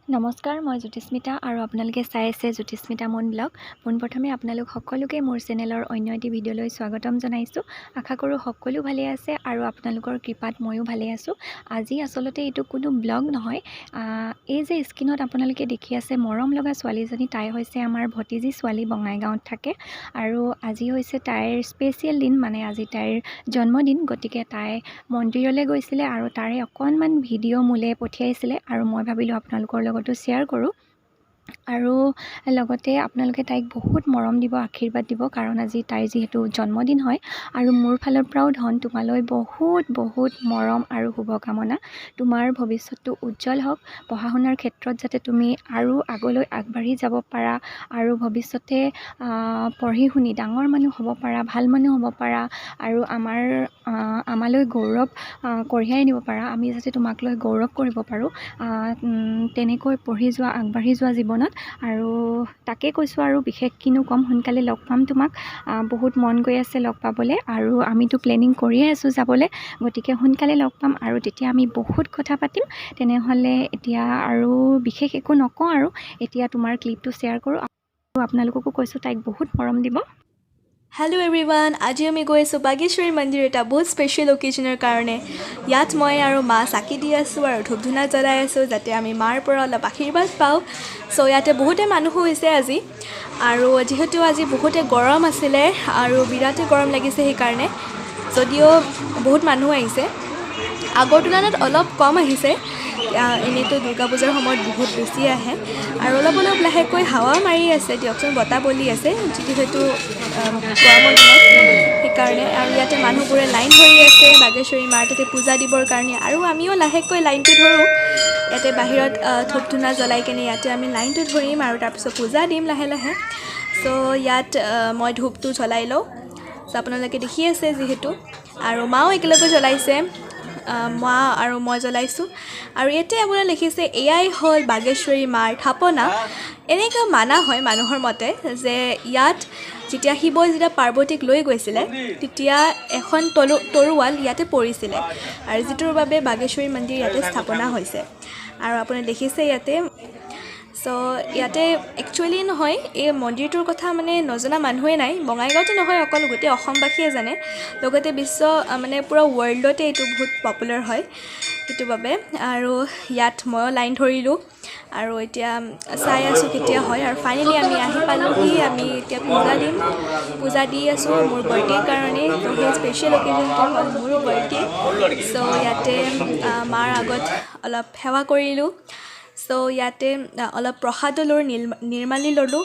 নমস্কাৰ, মই জ্যোতিস্মিতা আৰু আপোনালোকে চাই আছে জ্যোতিস্মিতা মন ব্লগ। পোনপ্ৰথমে আপোনালোক সকলোকে মোৰ চেনেলৰ অন্য এটি ভিডিঅ'লৈ স্বাগতম জনাইছোঁ। আশা কৰোঁ সকলো ভালে আছে আৰু আপোনালোকৰ কৃপাত ময়ো ভালে আছোঁ। আজি আচলতে এইটো কোনো ব্লগ নহয়। এই যে স্ক্ৰীনত আপোনালোকে দেখি আছে মৰম লগা ছোৱালীজনী, তাই হৈছে আমাৰ ভতিজী ছোৱালী, বঙাইগাঁৱত থাকে। আৰু আজি হৈছে তাইৰ স্পেচিয়েল দিন, মানে আজি তাইৰ জন্মদিন। গতিকে তাই মন্দিৰলৈ গৈছিলে আৰু তাৰে অকণমান ভিডিঅ' মোলৈ পঠিয়াইছিলে আৰু মই ভাবিলোঁ আপোনালোকৰ লগতো শ্বেয়াৰ কৰোঁ। আৰু লগতে আপোনালোকে তাইক বহুত মৰম দিব, আশীৰ্বাদ দিব, কাৰণ আজি তাইৰ যিহেতু জন্মদিন হয়। আৰু মোৰ ফালৰ পৰাও ধন তোমালৈ বহুত বহুত মৰম আৰু শুভকামনা। তোমাৰ ভৱিষ্যতটো উজ্জ্বল হওক, পঢ়া শুনাৰ ক্ষেত্ৰত যাতে তুমি আৰু আগলৈ আগবাঢ়ি যাব পাৰা আৰু ভৱিষ্যতে পঢ়ি শুনি ডাঙৰ মানুহ হ'ব পাৰা, ভাল মানুহ হ'ব পাৰা আৰু আমালৈ গৌৰৱ কঢ়িয়াই আনিব পাৰা। আমি যাতে তোমাক লৈ গৌৰৱ কৰিব পাৰোঁ, তেনেকৈ পঢ়ি যোৱা, আগবাঢ়ি যোৱা জীৱনত। আৰু তাকে কৈছোঁ, আৰু বিশেষ কিনো ক'ম। সোনকালে লগ পাম তোমাক, বহুত মন গৈ আছে লগ পাবলৈ আৰু আমিতো প্লেনিং কৰিয়ে আছোঁ যাবলৈ। গতিকে সোনকালে লগ পাম আৰু তেতিয়া আমি বহুত কথা পাতিম। তেনেহ'লে এতিয়া আৰু বিশেষ একো নকওঁ, আৰু এতিয়া তোমাৰ ক্লিপটো শ্বেয়াৰ কৰোঁ আৰু আপোনালোককো কৈছোঁ তাইক বহুত মৰম দিব। হেল্ল' এভৰিৱান, আজি আমি গৈ আছোঁ বাগেশ্বৰী মন্দিৰ, এটা বহুত স্পেচিয়েল অকেজনৰ কাৰণে। ইয়াত মই আৰু মা চাকি দি আছোঁ আৰু ধূপ ধূনা জ্বলাই আছোঁ, যাতে আমি মাৰ পৰা অলপ আশীৰ্বাদ পাওঁ। চ' ইয়াতে বহুতে মানুহো হৈছে আজি, আৰু যিহেতু আজি বহুতে গৰম আছিলে আৰু বিৰাটেই গৰম লাগিছে সেইকাৰণে, যদিও বহুত মানুহ আহিছে। আগৰ তুলনাত অলপ কম আহিছে, এনেইতো দুৰ্গা পূজাৰ সময়ত বহুত বেছি আহে। আৰু অলপ অলপ লাহেকৈ হাৱা মাৰি আছে, দিয়কচোন, বতাহ বলি আছে যিহেতু গৰমৰ দিনত, সেইকাৰণে। আৰু ইয়াতে মানুহবোৰে লাইন ধৰি আছে বাগেশ্বৰী মাৰ তাতে পূজা দিবৰ কাৰণে, আৰু আমিও লাহেকৈ লাইনটো ধৰোঁ। ইয়াতে বাহিৰত ধূপ ধূনা জ্বলাই কেনে ইয়াতে আমি লাইনটো ধৰিম আৰু তাৰপিছত পূজা দিম লাহে লাহে। চ' ইয়াত মই ধূপটো জ্বলাই লওঁ, চ' আপোনালোকে দেখি আছে যিহেতু, আৰু মাও একেলগে জ্বলাইছে। মা আৰু মই জ্বলাইছোঁ। আৰু ইয়াতে আপোনাৰ লিখিছে, এয়াই হ'ল বাগেশ্বৰী মাৰ থাপনা। এনেকুৱা মানা হয় মানুহৰ মতে যে ইয়াত যেতিয়া যেতিয়া পাৰ্বতীক লৈ গৈছিলে, তেতিয়া এখন তৰোৱাল ইয়াতে পৰিছিলে, আৰু যিটোৰ বাবে বাগেশ্বৰী মন্দিৰ ইয়াতে স্থাপনা হৈছে। আৰু আপুনি দেখিছে ইয়াতে। চ' ইয়াতে একচুৱেলি নহয়, এই মন্দিৰটোৰ কথা মানে নজনা মানুহে নাই। বঙাইগাঁৱতে নহয়, অকল গোটেই অসমবাসীয়ে জানে, লগতে মানে পূৰা ৱৰ্ল্ডতে এইটো বহুত পপুলাৰ হয় সেইটো বাবে। আৰু ইয়াত ময়ো লাইন ধৰিলোঁ আৰু এতিয়া চাই আছোঁ কেতিয়া হয়। আৰু ফাইনেলি আমি আহি পালোহি, আমি এতিয়া পূজা দি আছোঁ মোৰ বাৰ্থডেৰ কাৰণে। তো সেই স্পেচিয়েল অকেজনটো হ'ল মোৰ বাৰ্থডে। চ' ইয়াতে মাৰ আগত অলপ সেৱা কৰিলোঁ। চ' ইয়াতে অলপ প্ৰসাদো ল'লোঁ, নিৰ্মালি ল'লোঁ।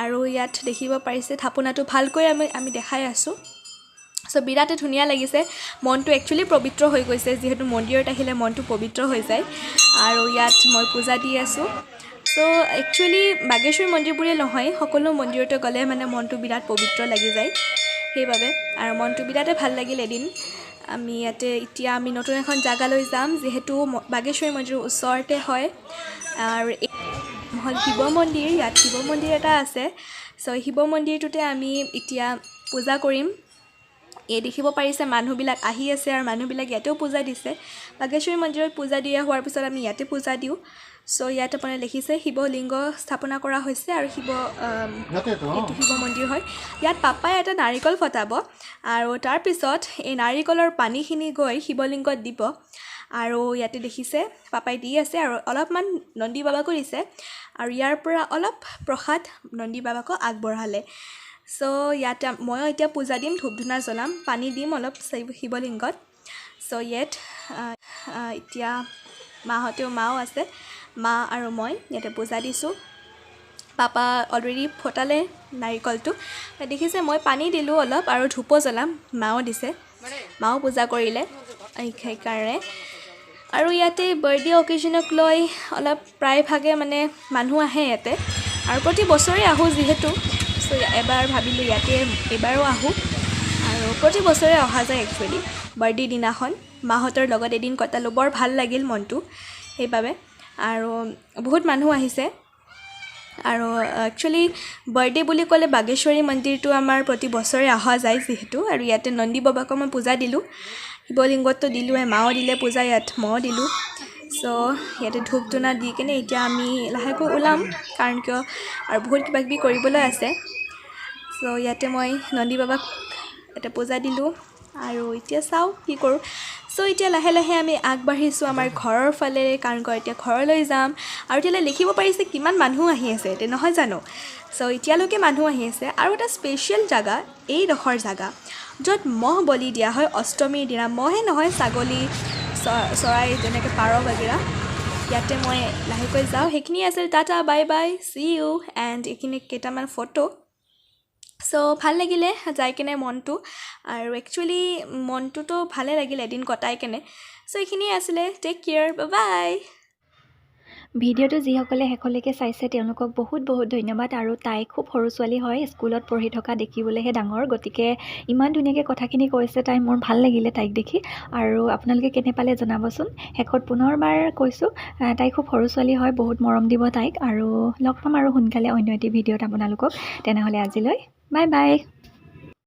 আৰু ইয়াত দেখিব পাৰিছে থাপনাটো ভালকৈ আমি দেখাই আছোঁ। চ' বিৰাটেই ধুনীয়া লাগিছে, মনটো একচুৱেলি পবিত্ৰ হৈ গৈছে, যিহেতু মন্দিৰত আহিলে মনটো পবিত্ৰ হৈ যায়। আৰু ইয়াত মই পূজা দি আছোঁ। চ' একচুৱেলি বাগেশ্বৰী মন্দিৰ বুলিয়ে নহয়, সকলো মন্দিৰতে গ'লে মানে মনটো বিৰাট পবিত্ৰ লাগি যায় সেইবাবে। আৰু মনটো বিৰাটেই ভাল লাগিল এদিন। এতিয়া আমি নতুন এখন জেগালৈ যাম, যিহেতু বাগেশ্বৰী মন্দিৰৰ ওচৰতে হয়। আৰু হ'ল শিৱ মন্দিৰ, ইয়াত শিৱ মন্দিৰ এটা আছে। চ' শিৱ মন্দিৰটোতে আমি এতিয়া পূজা কৰিম। এই দেখিব পাৰিছে মানুহবিলাক আহি আছে, আৰু মানুহবিলাক ইয়াতেও পূজা দিছে। বাগেশ্বৰী মন্দিৰত পূজা দিয়া হোৱাৰ পিছত আমি ইয়াতে পূজা দিওঁ। চ' ইয়াত আপুনি দেখিছে শিৱলিংগ স্থাপনা কৰা হৈছে, আৰু এইটো শিৱ মন্দিৰ হয়। ইয়াত পাপাই এটা নাৰিকল ফটাব, আৰু তাৰপিছত এই নাৰিকলৰ পানীখিনি গৈ শিৱলিংগত দিব। আৰু ইয়াতে দেখিছে পাপাই দি আছে, আৰু অলপমান নন্দী বাবাকো দিছে, আৰু ইয়াৰ পৰা অলপ প্ৰসাদ নন্দী বাবাকো আগবঢ়ালে। চ' ইয়াতে ময়ো এতিয়া পূজা দিম, ধূপ ধূনা জ্বলাম, পানী দিম অলপ শিৱলিংগত। চ' ইয়াত এতিয়া মাও আছে, মা আৰু মই ইয়াতে পূজা দিছোঁ। পাপা অলৰেডি ফটালে নাৰিকলটো, দেখিছে। মই পানী দিলোঁ অলপ, আৰু ধূপো জ্বলাম, মাও দিছে, মাও পূজা কৰিলে সেইকাৰণে। আৰু ইয়াতে বাৰ্থডে অকেজনক লৈ অলপ প্ৰায়ভাগে মানে মানুহ আহে ইয়াতে, আৰু প্ৰতি বছৰে আহোঁ যিহেতু। চ' এবাৰ ভাবিলোঁ ইয়াতে এইবাৰো আহোঁ, আৰু প্ৰতি বছৰে অহা যায় একচুৱেলি। বাৰ্থডে দিনাখন মাহঁতৰ লগত এদিন কটালোঁ, বৰ ভাল লাগিল মনটো সেইবাবে। আৰু বহুত মানুহ আহিছে। আৰু একচুৱেলি বাৰ্থডে বুলি ক'লে বাগেশ্বৰী মন্দিৰটো আমাৰ প্ৰতি বছৰে অহা যায় যিহেতু। আৰু ইয়াতে নন্দী বাবাকো মই পূজা দিলোঁ, শিৱলিংগতটো দিলোঁৱে, মাও দিলে পূজা, ইয়াত ময়ো দিলোঁ। চ' ইয়াতে ধূপ ধূনা দি কিনে এতিয়া আমি লাহেকৈ ওলাম, কাৰণ কিয় আৰু বহুত কিবা কিবি কৰিবলৈ আছে। চ' ইয়াতে মই নন্দী বাবাক এটা পূজা দিলোঁ আৰু এতিয়া চাওঁ কি কৰোঁ। চ' এতিয়া লাহে লাহে আমি আগবাঢ়িছোঁ আমাৰ ঘৰৰ ফালে, কাৰণ কিয় এতিয়া ঘৰলৈ যাম। আৰু এতিয়ালৈ দেখিব পাৰিছে কিমান মানুহ আহি আছে এতিয়া, নহয় জানো? চ' এতিয়ালৈকে মানুহ আহি আছে। আৰু এটা স্পেচিয়েল জেগা, এইডোখৰ জেগা য'ত মহ বলি দিয়া হয় অষ্টমীৰ দিনা। মহে নহয়, ছাগলী, চৰাই, যেনেকৈ পাৰ বাগেৰা। ইয়াতে মই লাহেকৈ যাওঁ। সেইখিনি আছিল, tata bye bye, see you. And এইখিনি কেইটামান ফটো। চ' ভাল লাগিলে যাই কেনে মনটো, আৰু একচুৱেলি মনটোতো ভালে লাগিল এদিন কটাই কেনে। চ' এইখিনিয়ে আছিলে। Take care, bye bye. ভিডিঅ'টো যিসকলে শেষলৈকে চাইছে তেওঁলোকক বহুত বহুত ধন্যবাদ। আৰু তাই খুব সৰু ছোৱালী হয়, স্কুলত পঢ়ি থকা দেখিবলৈহে ডাঙৰ, গতিকে ইমান ধুনীয়াকৈ কথাখিনি কৈছে তাই, মোৰ ভাল লাগিলে তাইক দেখি। আৰু আপোনালোকে কেনে পালে জনাবচোন। শেষত পুনৰবাৰ কৈছোঁ, তাই খুব সৰু ছোৱালী হয়, বহুত মৰম দিব তাইক। আৰু লগ পাম আৰু সোনকালে অন্য এটি ভিডিঅ'ত আপোনালোকক। তেনেহ'লে আজিলৈ বাই বাই।